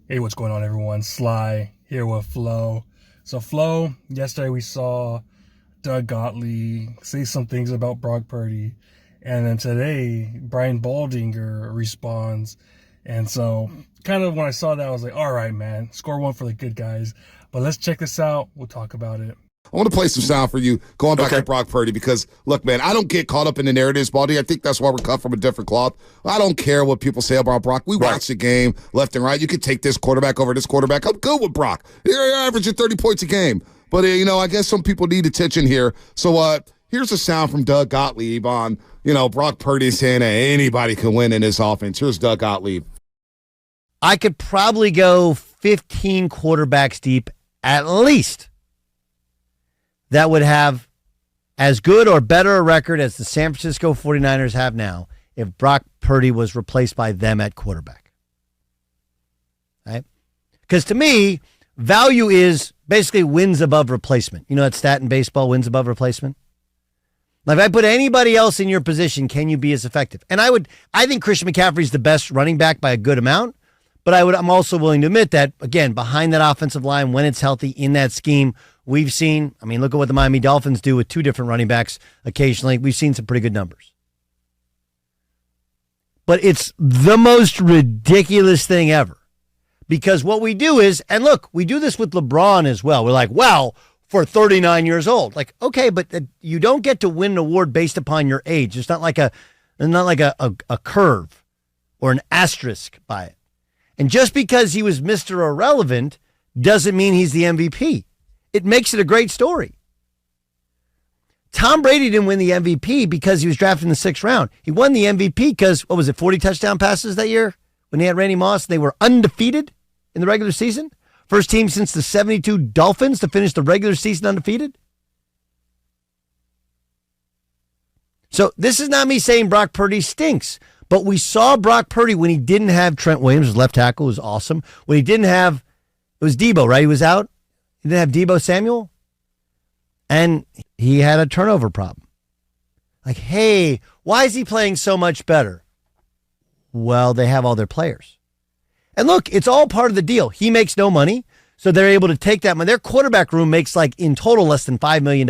Hey, what's going on, everyone? Sly here with Flo. So, Flo, yesterday we saw Doug Gottlieb say some things about Brock Purdy, and then today Brian Baldinger responds. And so, kind of when I saw that, I was like, all right, man, score one for the good guys. But let's check this out. We'll talk about it. I want to play some sound for you going back to Brock Purdy because, look, man, I don't get caught up in the narratives, Baldy. I think that's why we're cut from a different cloth. I don't care what people say about Brock. We watch the game left and right. You can take this quarterback over this quarterback. I'm good with Brock. You're averaging 30 points a game. But, I guess some people need attention here. So here's a sound from Doug Gottlieb on, Brock Purdy saying that anybody can win in this offense. Here's Doug Gottlieb. I could probably go 15 quarterbacks deep at least that would have as good or better a record as the San Francisco 49ers have now if Brock Purdy was replaced by them at quarterback. Right? Because to me, value is basically wins above replacement. You know that stat in baseball, wins above replacement? Like if I put anybody else in your position, can you be as effective? And I think Christian McCaffrey's the best running back by a good amount, but I'm also willing to admit that, again, behind that offensive line, when it's healthy in that scheme, we've seen, look at what the Miami Dolphins do with two different running backs occasionally. We've seen some pretty good numbers. But it's the most ridiculous thing ever. Because what we do is, and look, we do this with LeBron as well. We're like, wow, for 39 years old. Like, okay, but you don't get to win an award based upon your age. It's not like a curve or an asterisk by it. And just because he was Mr. Irrelevant doesn't mean he's the MVP. It makes it a great story. Tom Brady didn't win the MVP because he was drafted in the 6th round. He won the MVP because, 40 touchdown passes that year when they had Randy Moss? They were undefeated in the regular season. First team since the 72 Dolphins to finish the regular season undefeated. So this is not me saying Brock Purdy stinks, but we saw Brock Purdy when he didn't have Trent Williams, his left tackle, was awesome. When he didn't have, it was Debo, right? He was out. He didn't have Debo Samuel. And he had a turnover problem. Like, hey, why is he playing so much better? Well, they have all their players. And look, it's all part of the deal. He makes no money, so they're able to take that money. Their quarterback room makes in total less than $5 million.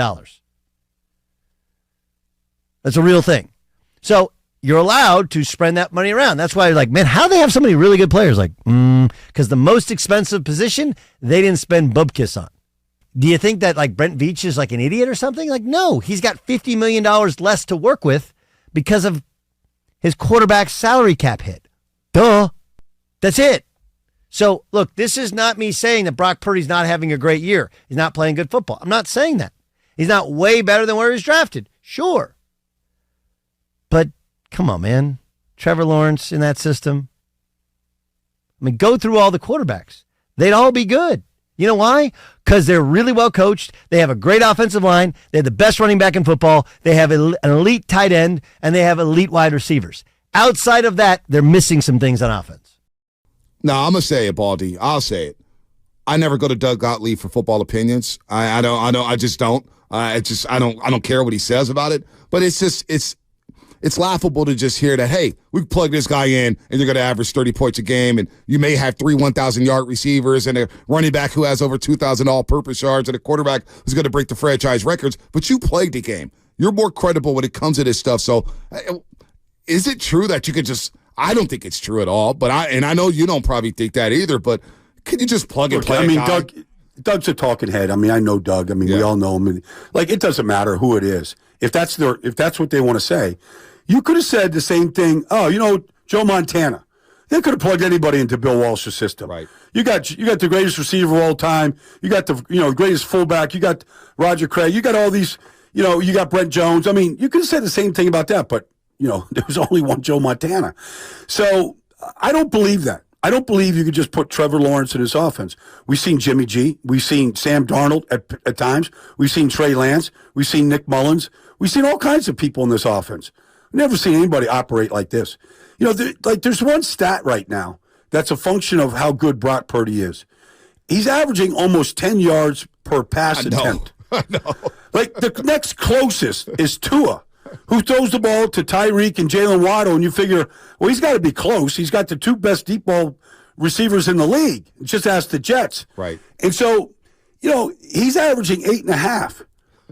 That's a real thing. So you're allowed to spread that money around. That's why you're like, man, how do they have so many really good players? Like, because the most expensive position, they didn't spend bubkiss on. Do you think that Brent Veach is an idiot or something? No, he's got $50 million less to work with because of his quarterback salary cap hit. Duh. That's it. So, look, this is not me saying that Brock Purdy's not having a great year. He's not playing good football. I'm not saying that. He's not way better than where he was drafted. Sure. But come on, man. Trevor Lawrence in that system. Go through all the quarterbacks. They'd all be good. You know why? Because they're really well coached. They have a great offensive line. They have the best running back in football. They have an elite tight end, and they have elite wide receivers. Outside of that, they're missing some things on offense. No, I'm going to say it, Baldy. I'll say it. I never go to Doug Gottlieb for football opinions. I just don't. I don't care what he says about it. But it's laughable to just hear that, hey, we plug this guy in and you're going to average 30 points a game and you may have 3 1,000-yard receivers and a running back who has over 2,000 all-purpose yards and a quarterback who's going to break the franchise records, but you played the game. You're more credible when it comes to this stuff. So is it true that you could just – I don't think it's true at all, but I know you don't probably think that either, but can you just plug and play a guy? Doug's a talking head. I know Doug. We all know him. It doesn't matter who it is. If that's what they want to say, you could have said the same thing. Oh, Joe Montana. They could have plugged anybody into Bill Walsh's system. Right. You got the greatest receiver of all time. You got the greatest fullback. You got Roger Craig. You got all these. You got Brent Jones. You could have said the same thing about that, but there was only one Joe Montana. So I don't believe that. I don't believe you could just put Trevor Lawrence in his offense. We've seen Jimmy G. We've seen Sam Darnold at times. We've seen Trey Lance. We've seen Nick Mullins. We've seen all kinds of people in this offense. Never seen anybody operate like this. There's one stat right now that's a function of how good Brock Purdy is. He's averaging almost 10 yards per pass attempt. I know. The next closest is Tua. who throws the ball to Tyreek and Jalen Waddle, and you figure, well, he's got to be close. He's got the two best deep ball receivers in the league. Just ask the Jets. Right. And so, he's averaging 8.5.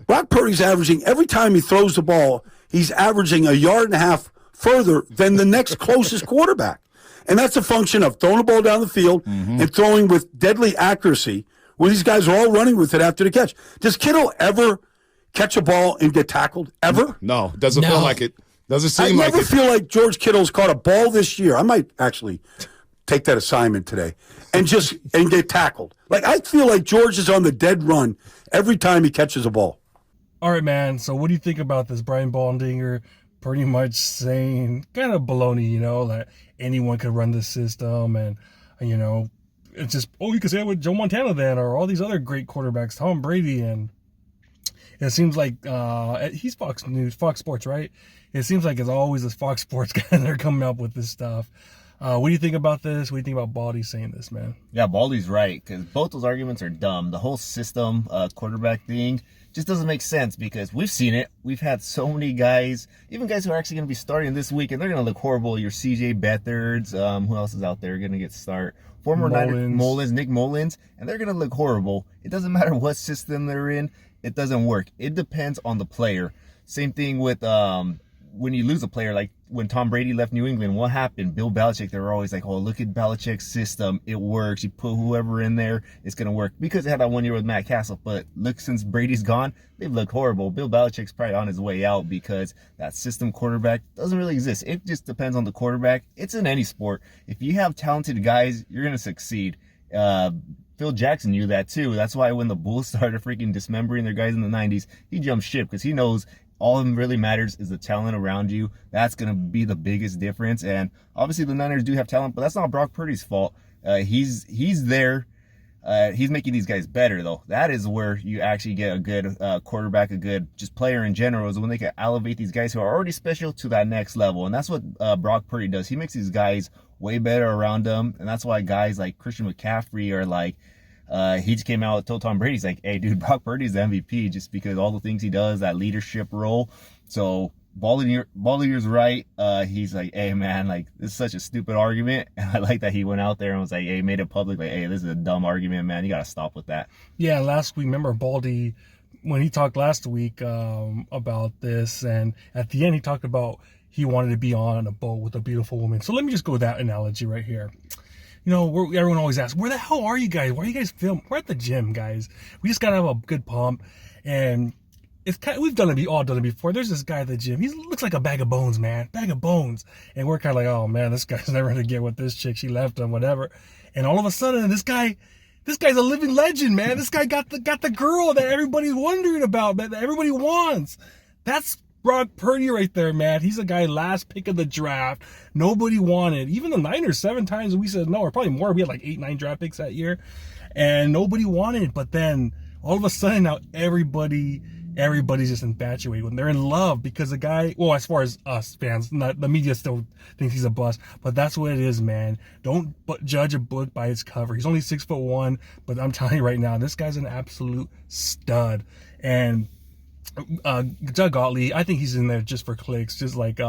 Brock Purdy's averaging, every time he throws the ball, he's averaging 1.5 yards further than the next closest quarterback. And that's a function of throwing the ball down the field and throwing with deadly accuracy, where these guys are all running with it after the catch. Does Kittle ever catch a ball and get tackled? Ever? No, it doesn't feel like it. Doesn't seem like it. I never feel like George Kittle's caught a ball this year. I might actually take that assignment today and get tackled. Like, I feel like George is on the dead run every time he catches a ball. All right, man. So what do you think about this? Brian Baldinger pretty much saying kind of baloney, that anyone could run this system, and, it's just, you could say it with Joe Montana then, or all these other great quarterbacks, Tom Brady, and it seems like he's Fox News, Fox Sports, right? It seems like it's always this Fox Sports guy that are coming up with this stuff. What do you think about this? What do you think about Baldy saying this, man? Yeah, Baldy's right, because both those arguments are dumb. The whole system quarterback thing just doesn't make sense, because we've seen it. We've had so many guys, even guys who are actually going to be starting this week, and they're going to look horrible. Your CJ Beathard's, who else is out there going to get start? Former Nick Mullins, and they're going to look horrible. It doesn't matter what system they're in. It doesn't work. It depends on the player. Same thing with when you lose a player, like when Tom Brady left New England, what happened? Bill Belichick, they were always like, oh, look at Belichick's system. It works. You put whoever in there, it's going to work. Because they had that 1 year with Matt Castle. But look, since Brady's gone, they've looked horrible. Bill Belichick's probably on his way out, because that system quarterback doesn't really exist. It just depends on the quarterback. It's in any sport. If you have talented guys, you're going to succeed. Phil Jackson knew that too. That's why when the Bulls started freaking dismembering their guys in the 90s, he jumped ship, because he knows all that really matters is the talent around you. That's going to be the biggest difference. And obviously the Niners do have talent, but that's not Brock Purdy's fault. He's there. He's making these guys better, though. That is where you actually get a good quarterback, a good just player in general, is when they can elevate these guys who are already special to that next level. And that's what Brock Purdy does. He makes these guys way better around them. And that's why guys like Christian McCaffrey are like, he just came out and told Tom Brady, he's like, hey, dude, Brock Purdy's the MVP, just because all the things he does, that leadership role. So Baldinger's right. He's like, hey, man, like, this is such a stupid argument. And I like that he went out there and was like, hey, made it public, like, hey, this is a dumb argument, man. You got to stop with that. Yeah, last week, remember Baldy, when he talked last week about this, and at the end he talked about he wanted to be on a boat with a beautiful woman. So let me just go with that analogy right here. Everyone always asks, where the hell are you guys? Why are you guys filming? We're at the gym, guys. We just got to have a good pump. And we've all done it before. There's this guy at the gym. He looks like a bag of bones, man. Bag of bones. And we're kind of like, oh, man, this guy's never going to get with this chick. She left him, whatever. And all of a sudden, this guy's a living legend, man. This guy got the girl that everybody's wondering about, that everybody wants. That's Brock Purdy right there, man. He's a guy, last pick of the draft. Nobody wanted. Even the Niners, 7 times we said no, or probably more. We had like 8, 9 draft picks that year. And nobody wanted. But then all of a sudden now everybody's just infatuated. When they're in love, because the guy, well, as far as us fans, the media still thinks he's a bust. But that's what it is, man. Don't judge a book by its cover. He's only 6'1", but I'm telling you right now, this guy's an absolute stud. And Doug Gottlieb, I think he's in there just for clicks, just like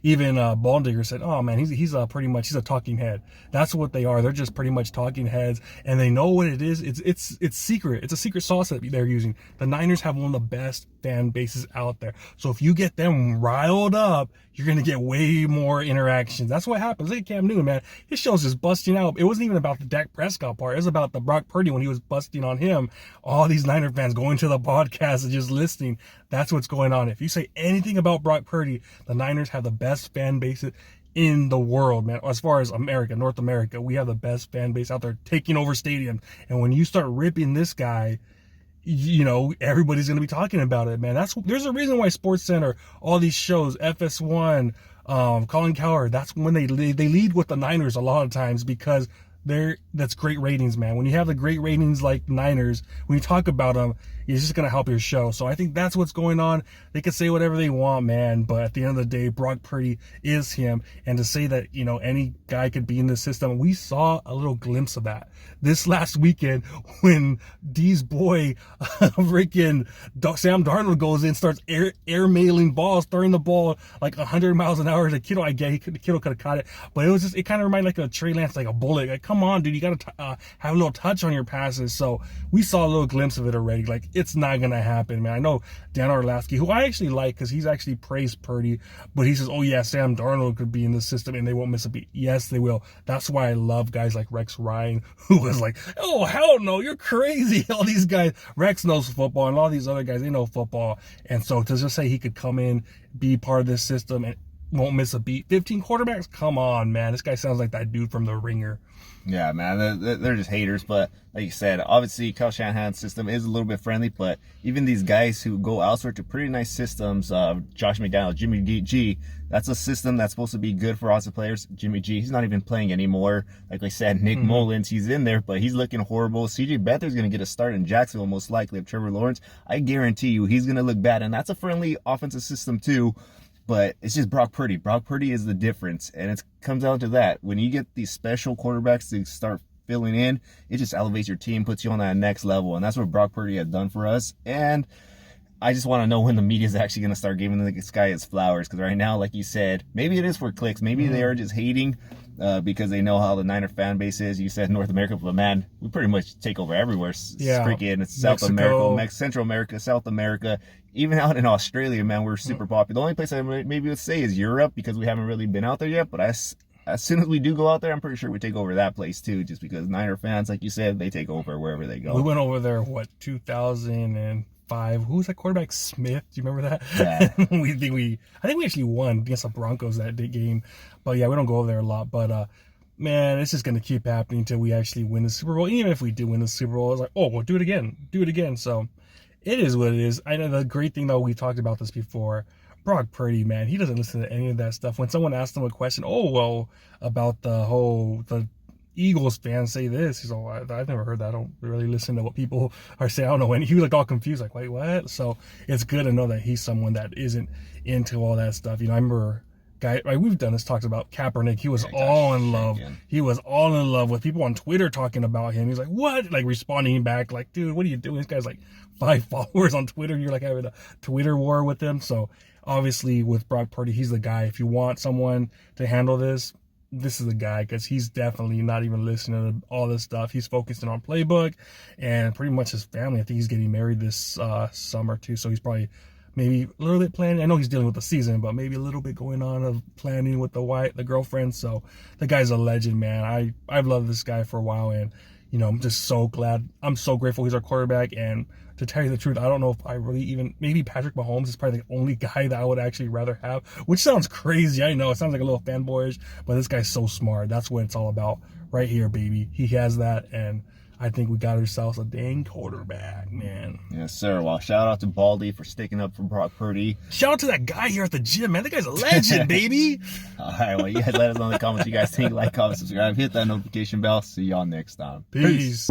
even Baldinger said, oh man, he's pretty much, he's a talking head. That's what they are. They're just pretty much talking heads, and they know what it is. It's secret. It's a secret sauce that they're using. The Niners have one of the best fan bases out there. So if you get them riled up, you're going to get way more interactions. That's what happens. Look at Cam Newton, man. His show's just busting out. It wasn't even about the Dak Prescott part. It was about the Brock Purdy when he was busting on him. All these Niner fans going to the podcast and just listening. That's what's going on. If you say anything about Brock Purdy, the Niners have the best fan base in the world, man. As far as America, North America, we have the best fan base out there taking over stadiums. And when you start ripping this guy, everybody's going to be talking about it, man. There's a reason why SportsCenter, all these shows, FS1, Colin Cowherd, that's when they lead with the Niners a lot of times, because that's great ratings, man. When you have the great ratings like Niners, when you talk about them, It's just going to help your show. So I think that's what's going on. They can say whatever they want, man, but at the end of the day, Brock Purdy is him. And to say that, any guy could be in the system, we saw a little glimpse of that this last weekend when D's boy, freaking Sam Darnold goes in, starts air mailing balls, throwing the ball like 100 miles an hour to Kittle. I get Kittle could have caught it, but it kind of reminded like a Trey Lance, like a bullet. Like, come on, dude, you got to have a little touch on your passes. So we saw a little glimpse of it already. Like, it's not going to happen, man. I know Dan Orlovsky, who I actually like because he's actually praised Purdy, but he says, oh yeah, Sam Darnold could be in the system and they won't miss a beat. Yes, they will. That's why I love guys like Rex Ryan, who was like, oh, hell no, you're crazy. All these guys, Rex knows football, and all these other guys, they know football. And so to just say he could come in, be part of this system, and won't miss a beat. 15 quarterbacks? Come on, man. This guy sounds like that dude from The Ringer. Yeah, man, they're just haters. But like you said, obviously Kyle Shanahan's system is a little bit friendly, but even these guys who go elsewhere to pretty nice systems, Josh McDaniels, Jimmy G, that's a system that's supposed to be good for offensive players. Jimmy G, he's not even playing anymore. Like I said, Nick Mullins, he's in there, but he's looking horrible. CJ Beathard's going to get a start in Jacksonville, most likely. If Trevor Lawrence, I guarantee you he's going to look bad, and that's a friendly offensive system too. But it's just Brock Purdy. Brock Purdy is the difference, and it comes down to that. When you get these special quarterbacks to start filling in, it just elevates your team, puts you on that next level, and that's what Brock Purdy has done for us. And I just want to know when the media is actually going to start giving this guy his flowers, because right now, like you said, maybe it is for clicks. Maybe they are just hating because they know how the Niner fan base is. You said North America, but man, we pretty much take over everywhere. Yeah. Freaking South America, Central America, South America. Even out in Australia, man, we're super popular. The only place I maybe would say is Europe, because we haven't really been out there yet. But as soon as we do go out there, I'm pretty sure we take over that place too, just because Niner fans, like you said, they take over wherever they go. We went over there, 2005? Who was that quarterback? Smith? Do you remember that? Yeah. I think we actually won against the Broncos that game. But yeah, we don't go over there a lot. But man, it's just gonna keep happening until we actually win the Super Bowl. Even if we do win the Super Bowl, it's like, oh, we'll do it again. So it is what it is. I know the great thing though, we talked about this before. Brock Purdy, man, he doesn't listen to any of that stuff. When someone asks him a question, about the Eagles fans say this, he's all, I've never heard that. I don't really listen to what people are saying. I don't know. And he was like all confused, like, wait, what? So it's good to know that he's someone that isn't into all that stuff. I remember we've done this, talks about Kaepernick. He was all in love. He was all in love with people on Twitter talking about him. He's like, what? Like responding back, like, dude, what are you doing? This guy's like 5 followers on Twitter. You're like having a Twitter war with him. So obviously with Brock Purdy, he's the guy. If you want someone to handle this is the guy, because he's definitely not even listening to all this stuff. He's focusing on playbook and pretty much his family. I think he's getting married this summer too. So he's probably maybe a little bit planning. I know he's dealing with the season, but maybe a little bit going on of planning with the girlfriend. So the guy's a legend, man. I've loved this guy for a while, and I'm just so glad. I'm so grateful he's our quarterback. And to tell you the truth, I don't know if I really maybe Patrick Mahomes is probably the only guy that I would actually rather have, which sounds crazy. I know it sounds like a little fanboyish, but this guy's so smart. That's what it's all about right here, baby. He has that, and I think we got ourselves a dang quarterback, man. Yes, sir. Well, shout out to Baldy for sticking up for Brock Purdy. Shout out to that guy here at the gym, man. That guy's a legend, baby. All right, well, you guys let us know in the comments what you guys think. Like, comment, subscribe, hit that notification bell. See y'all next time. Peace.